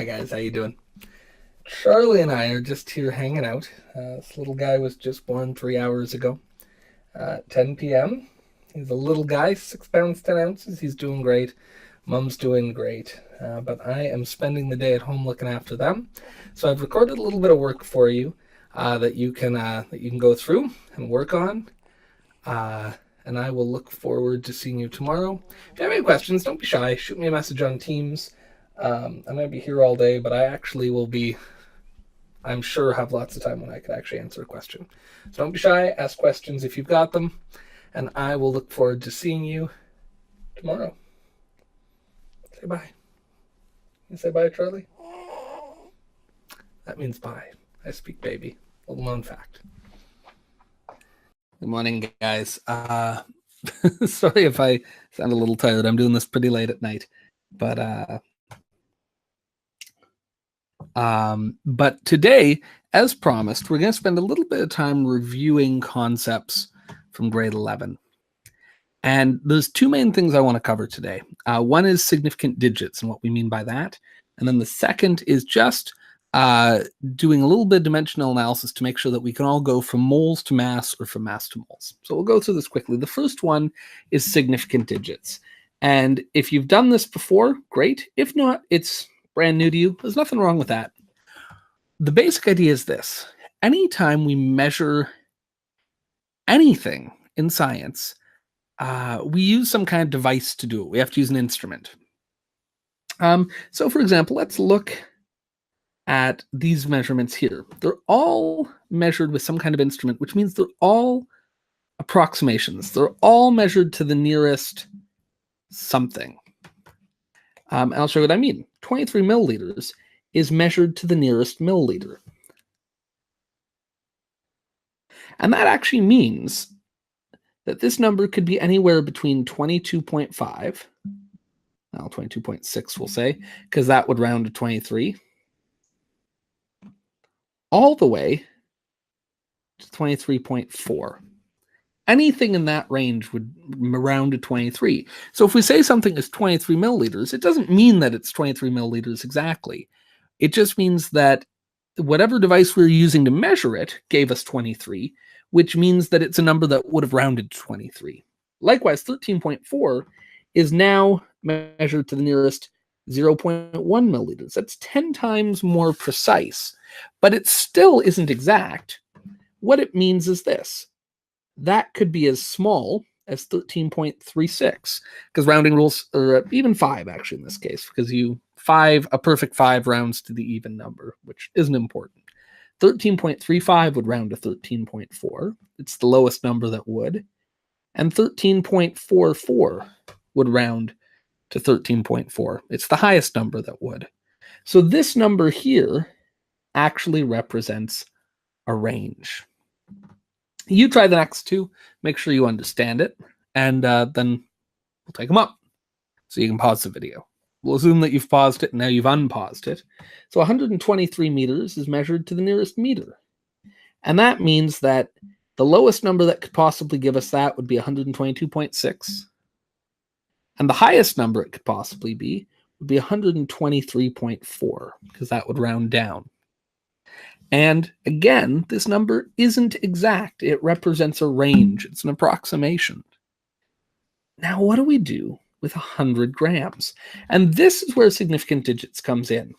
Hi guys, how you doing? Charlie and I are just here hanging out. This little guy was just born 3 hours ago, 10 p.m. He's a little guy, 6 pounds 10 ounces. He's doing great. Mom's doing great, but I am spending the day at home looking after them. So I've recorded a little bit of work for you that you can go through and work on. And I will look forward to seeing you tomorrow. If you have any questions, don't be shy. Shoot me a message on Teams. I'm going to be here all day, but I actually will be, I'm sure, have lots of time when I could actually answer a question. So don't be shy. Ask questions if you've got them. And I will look forward to seeing you tomorrow. Say bye. You say bye, Charlie? That means bye. I speak baby. Little known fact. Good morning, guys. Sorry if I sound a little tired. I'm doing this pretty late at night. But today, as promised, we're going to spend a little bit of time reviewing concepts from grade 11. And there's two main things I want to cover today. One is significant digits and what we mean by that. And then the second is just doing a little bit of dimensional analysis to make sure that we can all go from moles to mass or from mass to moles. So we'll go through this quickly. The first one is significant digits. And if you've done this before, great. If not, it's brand new to you. There's nothing wrong with that. The basic idea is this. Anytime we measure anything in science, we use some kind of device to do it. We have to use an instrument. So for example, let's look at these measurements here. They're all measured with some kind of instrument, which means they're all approximations. They're all measured to the nearest something. I'll show you what I mean. 23 milliliters is measured to the nearest milliliter. And that actually means that this number could be anywhere between 22.5, well, 22.6 we'll say, because that would round to 23, all the way to 23.4. Anything in that range would round to 23. So if we say something is 23 milliliters, it doesn't mean that it's 23 milliliters exactly. It just means that whatever device we're using to measure it gave us 23, which means that it's a number that would have rounded to 23. Likewise, 13.4 is now measured to the nearest 0.1 milliliters. That's 10 times more precise, but it still isn't exact. What it means is this. That could be as small as 13.36, because rounding rules, or even 5 actually in this case, because a perfect 5 rounds to the even number, which isn't important. 13.35 would round to 13.4. It's the lowest number that would. And 13.44 would round to 13.4. It's the highest number that would. So this number here actually represents a range. You try the next two, make sure you understand it, and then we'll take them up. So you can pause the video. We'll assume that you've paused it and now you've unpaused it. So 123 meters is measured to the nearest meter. And that means that the lowest number that could possibly give us that would be 122.6. And the highest number it could possibly be would be 123.4, because that would round down. And again, this number isn't exact. It represents a range. It's an approximation. Now, what do we do with 100 grams? And this is where significant digits comes in.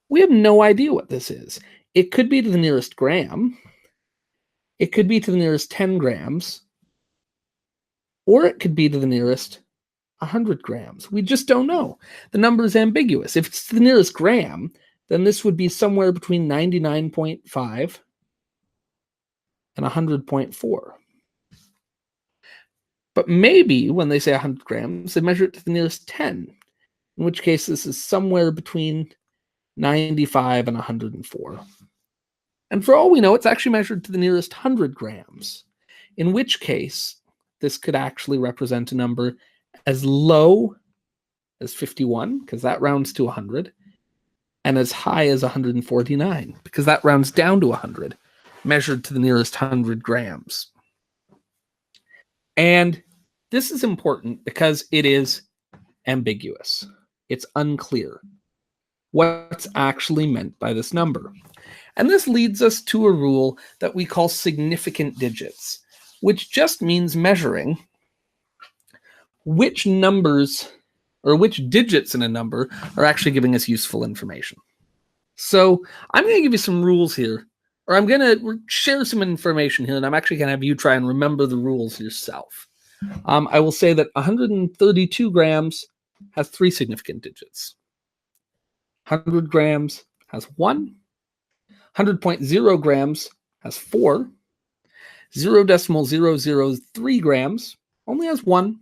We have no idea what this is. It could be to the nearest gram. It could be to the nearest 10 grams. Or it could be to the nearest 100 grams. We just don't know. The number is ambiguous. If it's to the nearest gram, then this would be somewhere between 99.5 and 100.4. But maybe when they say 100 grams, they measure it to the nearest 10, in which case this is somewhere between 95 and 104. And for all we know, it's actually measured to the nearest 100 grams, in which case this could actually represent a number as low as 51, because that rounds to 100, and as high as 149, because that rounds down to 100, measured to the nearest 100 grams. And this is important because it is ambiguous. It's unclear. what's actually meant by this number. And this leads us to a rule that we call significant digits, which just means measuring which numbers or which digits in a number are actually giving us useful information. So I'm going to give you some rules here, or I'm going to share some information here, and I'm actually going to have you try and remember the rules yourself. I will say that 132 grams has 3 significant digits. 100 grams has 1. 100.0 grams has 4. 0.003 grams only has 1.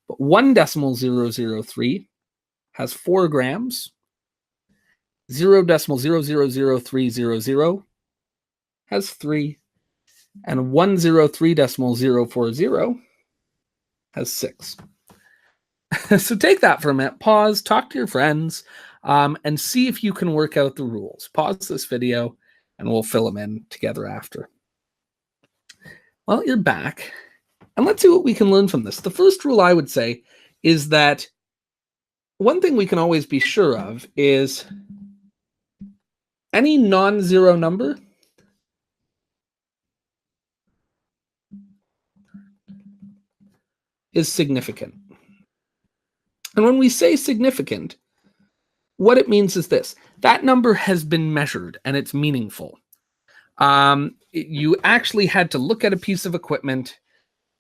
But 1.003 has 4 grams. 0.0000300 has 3. And 103.040 has 6. So take that for a minute, pause, talk to your friends, and see if you can work out the rules. Pause this video, and we'll fill them in together after. Well, you're back, and let's see what we can learn from this. The first rule I would say is that one thing we can always be sure of is any non-zero number is significant. And when we say significant, what it means is this: that number has been measured and it's meaningful. You actually had to look at a piece of equipment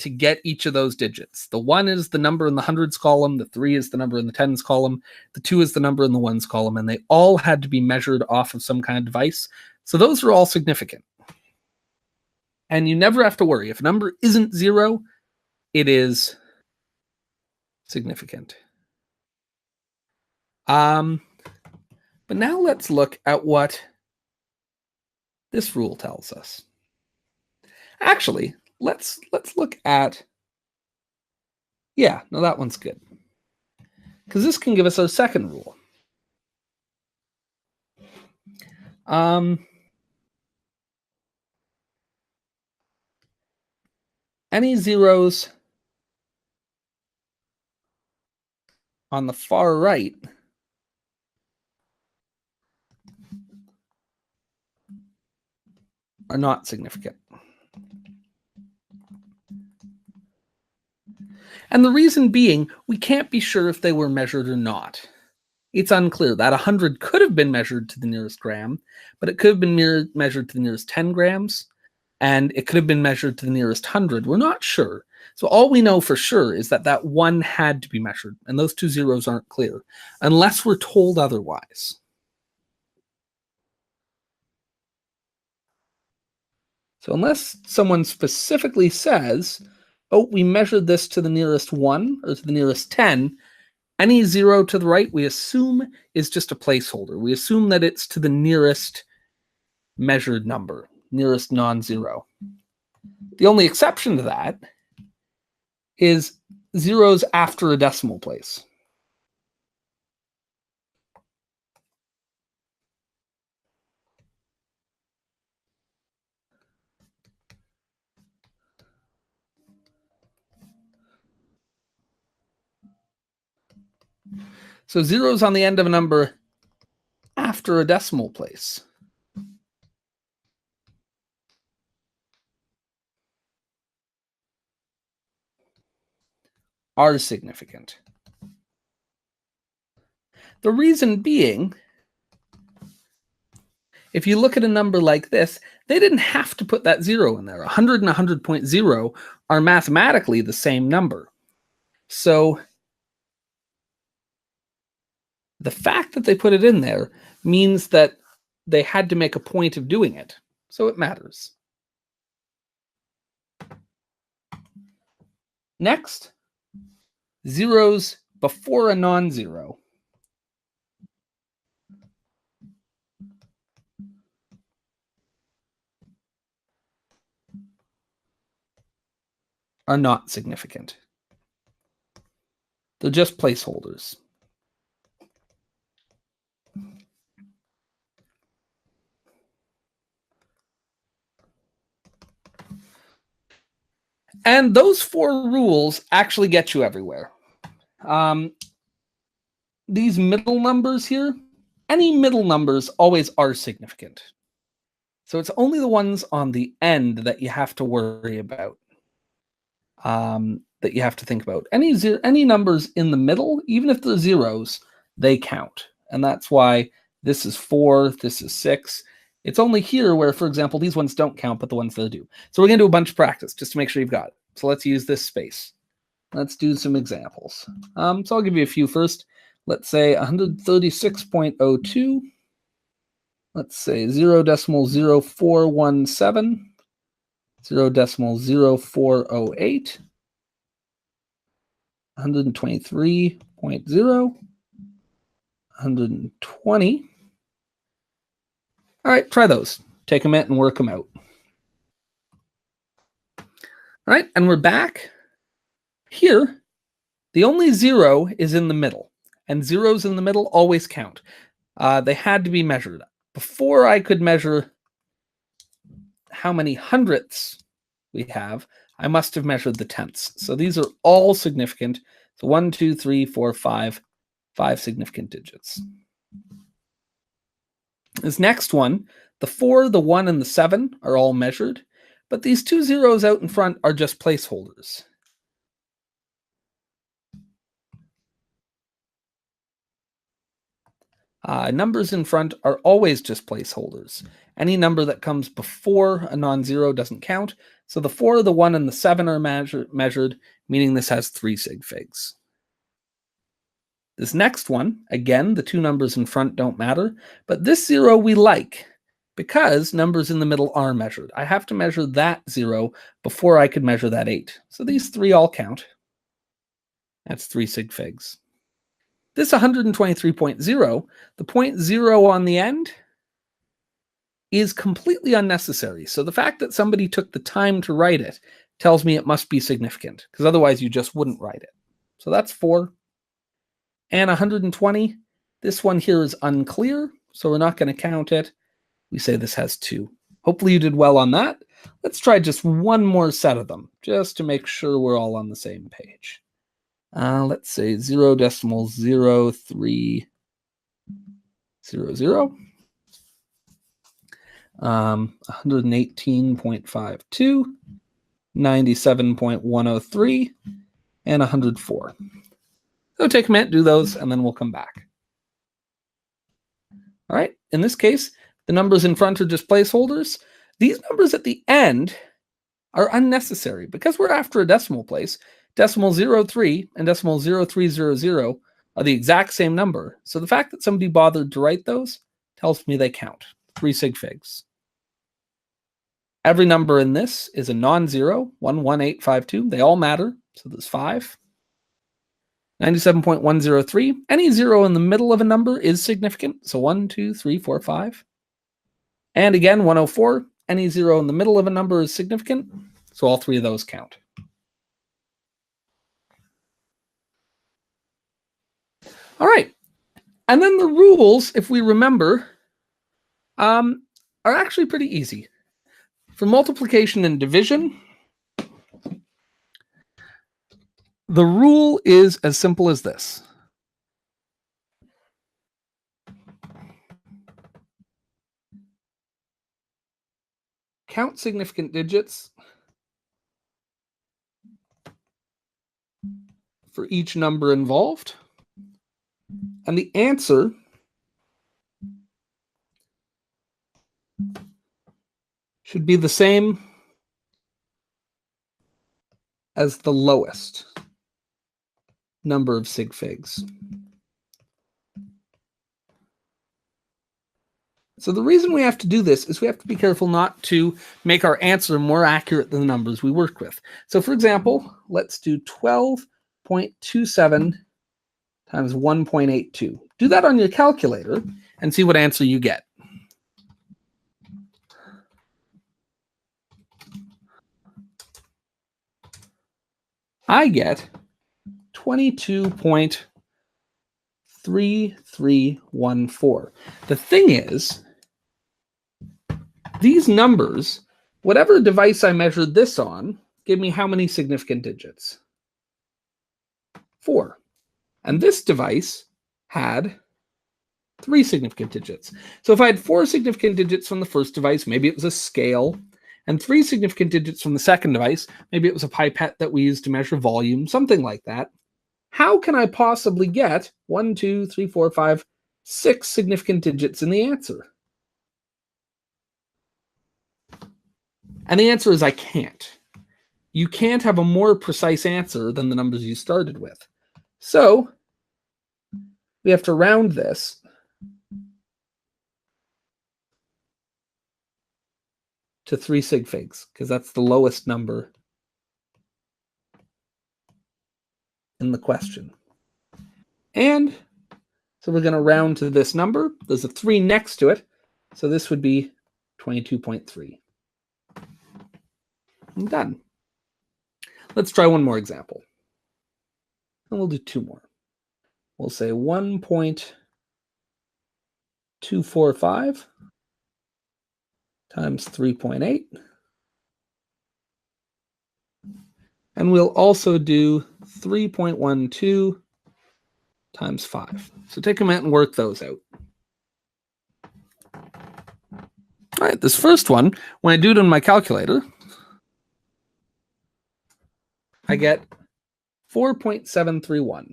to get each of those digits. The 1 is the number in the hundreds column, the 3 is the number in the tens column, the 2 is the number in the ones column, and they all had to be measured off of some kind of device. So those are all significant. And you never have to worry. If a number isn't 0, it is significant. But now let's look at what this rule tells us. Actually, let's look at, no, that one's good. Because this can give us our second rule. Any zeros on the far right are not significant. And the reason being, we can't be sure if they were measured or not. It's unclear. That 100 could have been measured to the nearest gram, but it could have been measured to the nearest 10 grams, and it could have been measured to the nearest 100. We're not sure. So all we know for sure is that that 1 had to be measured, and those 2 zeros aren't clear, unless we're told otherwise. So unless someone specifically says, oh, we measured this to the nearest 1 or to the nearest 10, any 0 to the right we assume is just a placeholder. We assume that it's to the nearest measured number, nearest non-zero. The only exception to that is zeros after a decimal place. So zeros on the end of a number after a decimal place are significant. The reason being, if you look at a number like this, they didn't have to put that 0 in there. 100 and 100.0 are mathematically the same number. So the fact that they put it in there means that they had to make a point of doing it. So it matters. Next, zeros before a non-zero are not significant. They're just placeholders. And those 4 rules actually get you everywhere. These middle numbers here, any middle numbers always are significant. So it's only the ones on the end that you have to worry about, that you have to think about. Any numbers in the middle, even if they're zeros, they count. And that's why this is 4, this is 6. It's only here where, for example, these ones don't count, but the ones that do. So we're going to do a bunch of practice just to make sure you've got it. So let's use this space. Let's do some examples. So I'll give you a few first. Let's say 136.02. Let's say 0.0417, 0.0408, 123.0, 120. All right, try those. Take a minute and work them out. All right, and we're back. Here, the only 0 is in the middle, and zeros in the middle always count. They had to be measured. Before I could measure how many hundredths we have, I must have measured the tenths. So these are all significant. So 1, 2, 3, 4, 5 significant digits. This next one, the 4, the 1, and the 7 are all measured, but these 2 zeros out in front are just placeholders. Numbers in front are always just placeholders. Any number that comes before a non-zero doesn't count. So the 4, the 1, and the 7 are measured, meaning this has 3 sig figs. This next one, again, the 2 numbers in front don't matter, but this 0 we like because numbers in the middle are measured. I have to measure that 0 before I could measure that 8. So these 3 all count. That's 3 sig figs. This 123.0, the 0.0 on the end, is completely unnecessary. So the fact that somebody took the time to write it tells me it must be significant, because otherwise you just wouldn't write it. So that's 4. And 120, this one here is unclear, so we're not going to count it. We say this has 2. Hopefully you did well on that. Let's try just one more set of them, just to make sure we're all on the same page. Let's say 0.0300, 118.52, 97.103, and 104. So take a minute, do those, and then we'll come back. All right, in this case, the numbers in front are just placeholders. These numbers at the end are unnecessary because we're after a decimal place. Decimal 03 and decimal 0300 are the exact same number. So the fact that somebody bothered to write those tells me they count. 3 sig figs. Every number in this is a non-zero, 11852. They all matter, so there's 5. 97.103. Any 0 in the middle of a number is significant. So 1, 2, 3, 4, 5. And again, 104. Any 0 in the middle of a number is significant. So all 3 of those count. All right. And then the rules, if we remember, are actually pretty easy. For multiplication and division, the rule is as simple as this. Count significant digits for each number involved, and the answer should be the same as the lowest number of sig figs. So the reason we have to do this is we have to be careful not to make our answer more accurate than the numbers we worked with. So for example, let's do 12.27 times 1.82. Do that on your calculator and see what answer you get. I get 22.3314. The thing is, these numbers, whatever device I measured this on, give me how many significant digits? 4. And this device had 3 significant digits. So if I had 4 significant digits from the first device, maybe it was a scale, and 3 significant digits from the second device, maybe it was a pipette that we used to measure volume, something like that. How can I possibly get 1, 2, 3, 4, 5, 6 significant digits in the answer? And the answer is I can't. You can't have a more precise answer than the numbers you started with. So we have to round this to 3 sig figs, because that's the lowest number in the question. And so we're going to round to this number. There's a 3 next to it, so this would be 22.3. I'm done. Let's try one more example. And we'll do 2 more. We'll say 1.245 times 3.8. And we'll also do 3.12 times 5. So take a minute and work those out. All right, this first one, when I do it on my calculator, I get 4.731.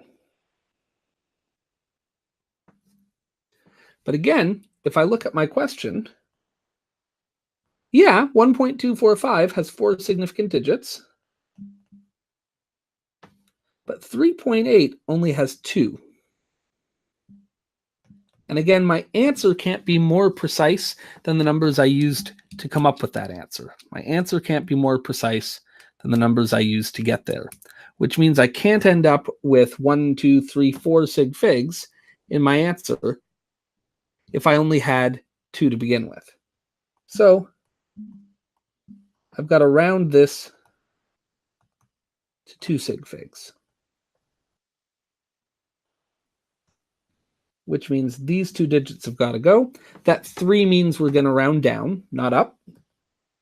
But again, if I look at my question, yeah, 1.245 has 4 significant digits, but 3.8 only has 2. And again, my answer can't be more precise than the numbers I used to come up with that answer. My answer can't be more precise than the numbers I used to get there, which means I can't end up with 1, 2, 3, 4 sig figs in my answer if I only had 2 to begin with. So I've got to round this to 2 sig figs, which means these 2 digits have got to go. That 3 means we're going to round down, not up.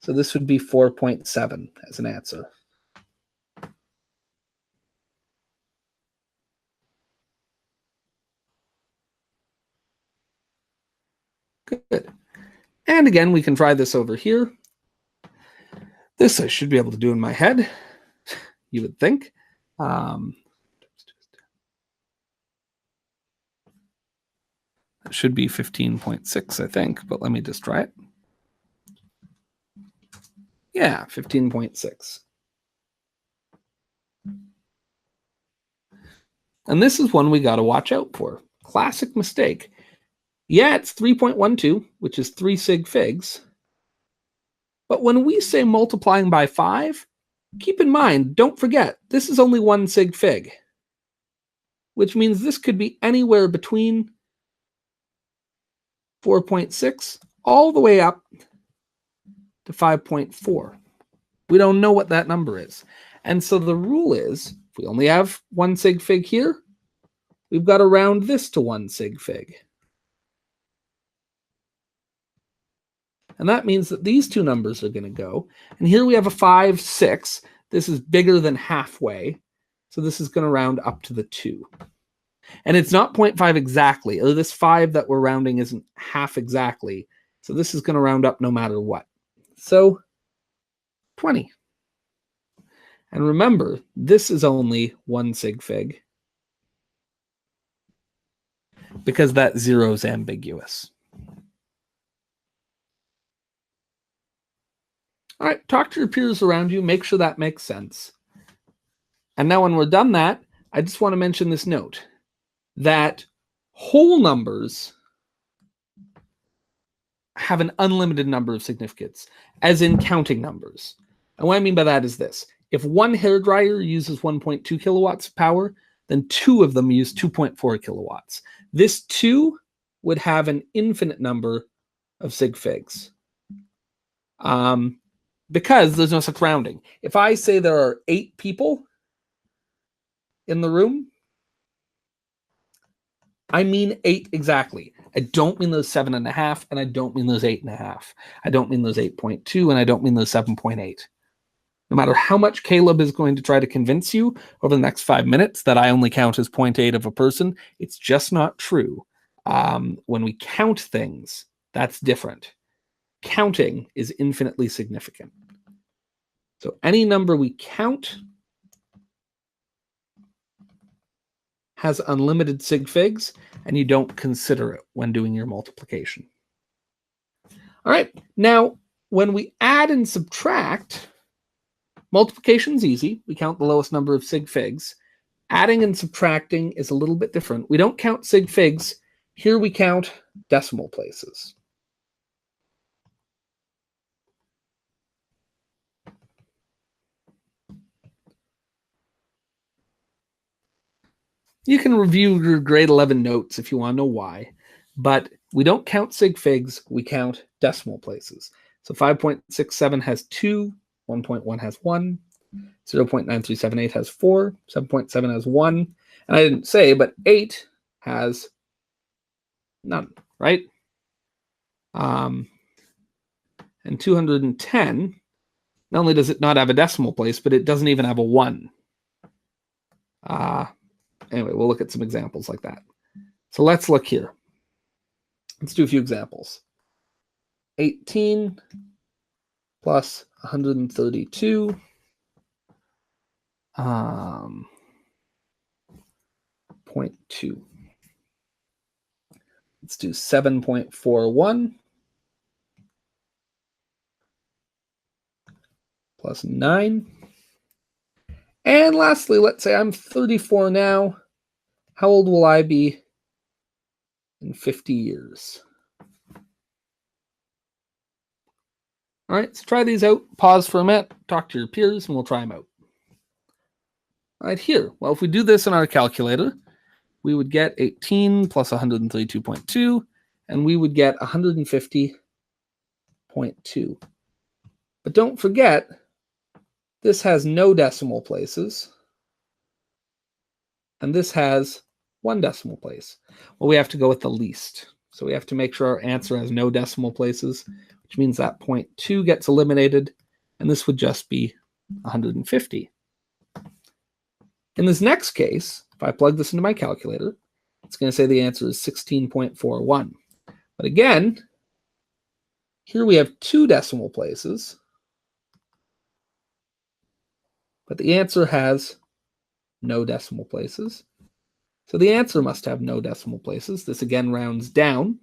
So this would be 4.7 as an answer. Good. And again, we can try this over here. This I should be able to do in my head, you would think. It should be 15.6, I think, but let me just try it. Yeah, 15.6. And this is one we got to watch out for. Classic mistake. Yeah, it's 3.12, which is 3 sig figs. But when we say multiplying by 5, keep in mind, don't forget, this is only 1 sig fig, which means this could be anywhere between 4.6 all the way up to 5.4. We don't know what that number is. And so the rule is, if we only have 1 sig fig here, we've got to round this to 1 sig fig. And that means that these 2 numbers are going to go. And here we have a 5, 6. This is bigger than halfway. So this is going to round up to the 2. And it's not 0.5 exactly. Or this 5 that we're rounding isn't half exactly. So this is going to round up no matter what. So 20. And remember, this is only 1 sig fig, because that 0 is ambiguous. All right, talk to your peers around you. Make sure that makes sense. And now when we're done that, I just want to mention this note, that whole numbers have an unlimited number of significance, as in counting numbers. And what I mean by that is this. If one hairdryer uses 1.2 kilowatts of power, then 2 of them use 2.4 kilowatts. This 2 would have an infinite number of sig figs. Because there's no such rounding. If I say there are 8 people in the room, I mean 8 exactly. I don't mean those 7.5, and I don't mean those 8.5. I don't mean those 8.2, and I don't mean those 7.8. No matter how much Caleb is going to try to convince you over the next 5 minutes that I only count as 0.8 of a person, it's just not true. When we count things, that's different. Counting is infinitely significant. So any number we count has unlimited sig figs, and you don't consider it when doing your multiplication. All right, now when we add and subtract, multiplication's easy. We count the lowest number of sig figs. Adding and subtracting is a little bit different. We don't count sig figs. Here we count decimal places. You can review your grade 11 notes if you want to know why, but we don't count sig figs, we count decimal places. So 5.67 has 2, 1.1 has 1, 0.9378 has 4, 7.7 has 1, and I didn't say, but 8 has none, right? And 210, not only does it not have a decimal place, but it doesn't even have a 1. Anyway, we'll look at some examples like that. So let's look here. Let's do a few examples. 18 plus 132. 0.2. Let's do 7.41 plus 9. And lastly, let's say I'm 34 now. How old will I be in 50 years? All right, so try these out. Pause for a minute, talk to your peers, and we'll try them out. All right, here. Well, if we do this in our calculator, we would get 18 plus 132.2, and we would get 150.2. But don't forget, this has no decimal places, and this has 1 decimal place. Well, we have to go with the least. So we have to make sure our answer has no decimal places, which means that 0.2 gets eliminated, and this would just be 150. In this next case, if I plug this into my calculator, it's going to say the answer is 16.41. But again, here we have 2 decimal places, but the answer has no decimal places. So the answer must have no decimal places. This again rounds down.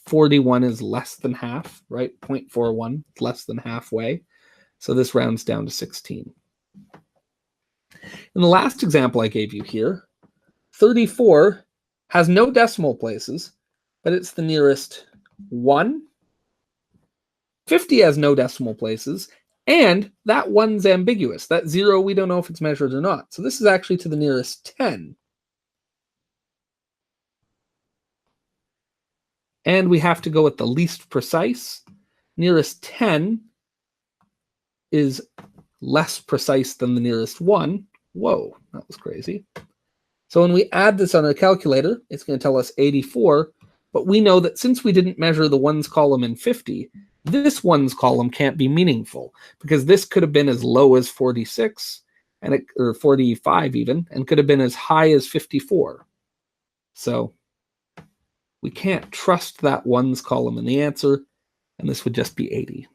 41 is less than half, right? 0.41 is less than halfway. So this rounds down to 16. In the last example I gave you here, 34 has no decimal places, but it's the nearest 1. 50 has no decimal places, and that 1's ambiguous. That 0, we don't know if it's measured or not. So this is actually to the nearest 10. And we have to go with the least precise. Nearest 10 is less precise than the nearest 1. Whoa, that was crazy. So when we add this on our calculator, it's going to tell us 84. But we know that since we didn't measure the 1's column in 50, this 1's column can't be meaningful, because this could have been as low as 46, or 45 even, and could have been as high as 54. So we can't trust that 1's column in the answer, and this would just be 80.